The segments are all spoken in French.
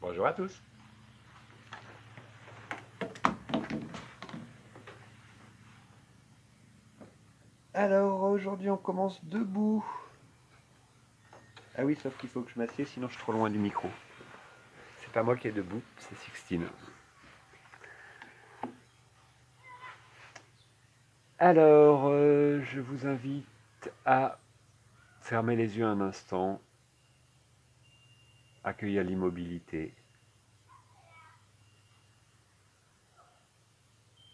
Bonjour à tous. Alors aujourd'hui on commence debout. Ah oui, sauf qu'il faut que je m'assieds sinon je suis trop loin du micro. C'est pas moi qui est debout, c'est Sixtine. Alors je vous invite à fermer les yeux un instant, accueillir l'immobilité,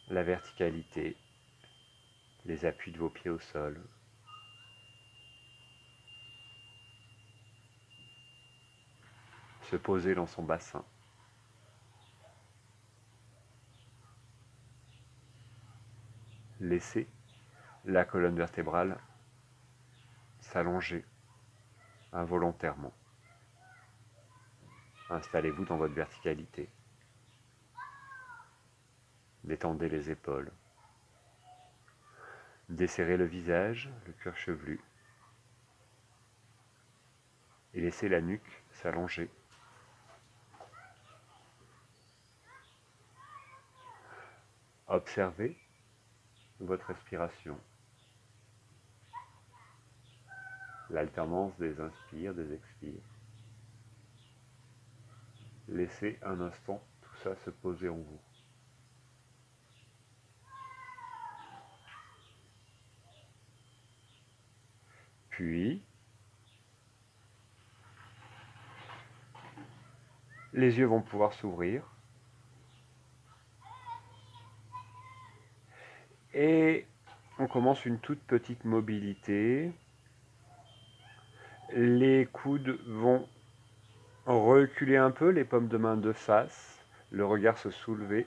la verticalité, les appuis de vos pieds au sol. Se poser dans son bassin. Laisser la colonne vertébrale s'allonger involontairement. Installez-vous dans votre verticalité. Détendez les épaules. Desserrez le visage, le cuir chevelu. Et laissez la nuque s'allonger. Observez votre respiration. L'alternance des inspires, des expires. Laissez un instant tout ça se poser en vous. Puis, les yeux vont pouvoir s'ouvrir. Et on commence une toute petite mobilité. Les coudes vont reculer un peu, les paumes de main de face, le regard se soulever,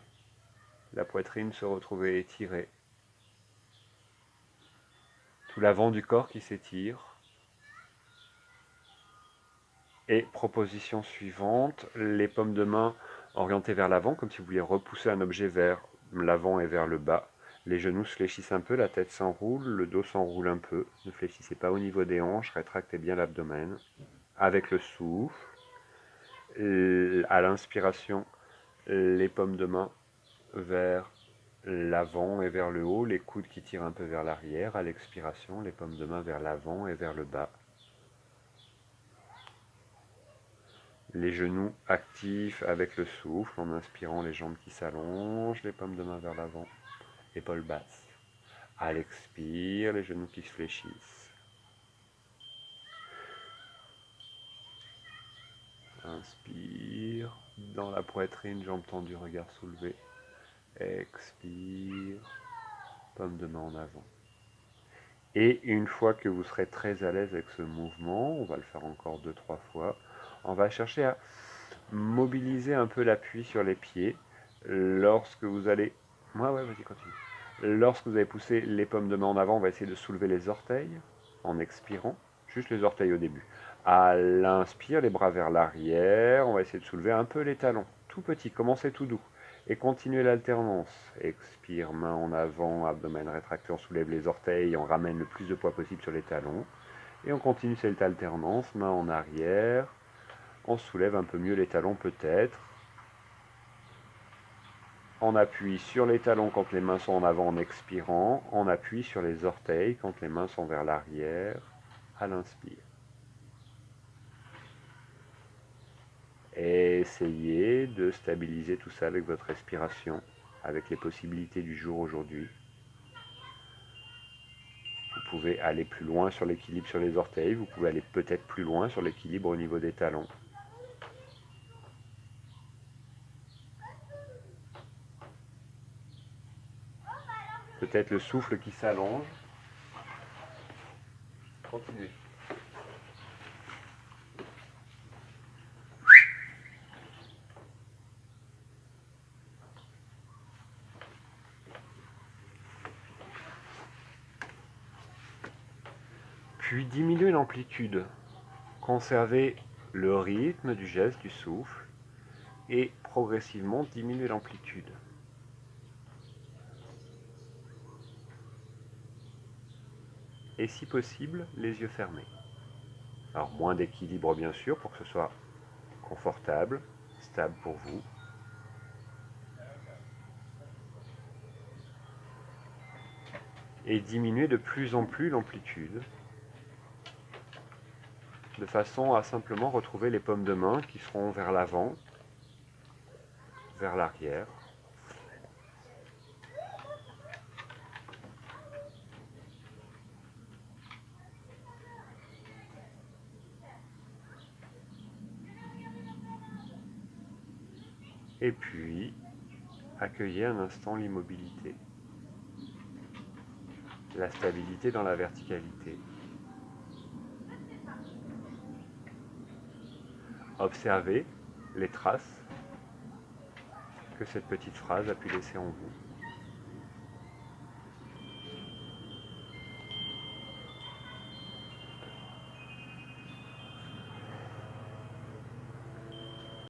la poitrine se retrouver étirée. Tout l'avant du corps qui s'étire. Et proposition suivante, les paumes de main orientées vers l'avant, comme si vous vouliez repousser un objet vers l'avant et vers le bas. Les genoux se fléchissent un peu, la tête s'enroule, le dos s'enroule un peu. Ne fléchissez pas au niveau des hanches, rétractez bien l'abdomen. Avec le souffle, à l'inspiration, les paumes de main vers l'avant et vers le haut, les coudes qui tirent un peu vers l'arrière. À l'expiration, les paumes de main vers l'avant et vers le bas. Les genoux actifs avec le souffle, en inspirant les jambes qui s'allongent, les paumes de main vers l'avant, épaules basses. À l'expire, les genoux qui se fléchissent. Inspire, dans la poitrine, jambes tendues, regard soulevé. Expire, paume de main en avant. Et une fois que vous serez très à l'aise avec ce mouvement, on va le faire encore 2-3 fois, on va chercher à mobiliser un peu l'appui sur les pieds lorsque vous allez... Ouais, vas-y, continue. Lorsque vous allez pousser les paumes de main en avant, on va essayer de soulever les orteils en expirant, juste les orteils au début. À l'inspire, les bras vers l'arrière, on va essayer de soulever un peu les talons, tout petit, commencez tout doux. Et continuez l'alternance. Expire, main en avant, abdomen rétracté, on soulève les orteils, on ramène le plus de poids possible sur les talons. Et on continue cette alternance, main en arrière, on soulève un peu mieux les talons peut-être. On appuie sur les talons quand les mains sont en avant en expirant. On appuie sur les orteils quand les mains sont vers l'arrière à l'inspire. Essayez de stabiliser tout ça avec votre respiration, avec les possibilités du jour aujourd'hui. Vous pouvez aller plus loin sur l'équilibre sur les orteils, vous pouvez aller peut-être plus loin sur l'équilibre au niveau des talons. Peut-être le souffle qui s'allonge. Continuez. Puis diminuez l'amplitude. Conservez le rythme du geste, du souffle, et progressivement diminuer l'amplitude. Et si possible, les yeux fermés. Alors moins d'équilibre bien sûr pour que ce soit confortable, stable pour vous. Et diminuez de plus en plus l'amplitude, de façon à simplement retrouver les paumes de main qui seront vers l'avant, vers l'arrière. Et puis, accueillez un instant l'immobilité, la stabilité dans la verticalité. Observez les traces que cette petite phrase a pu laisser en vous.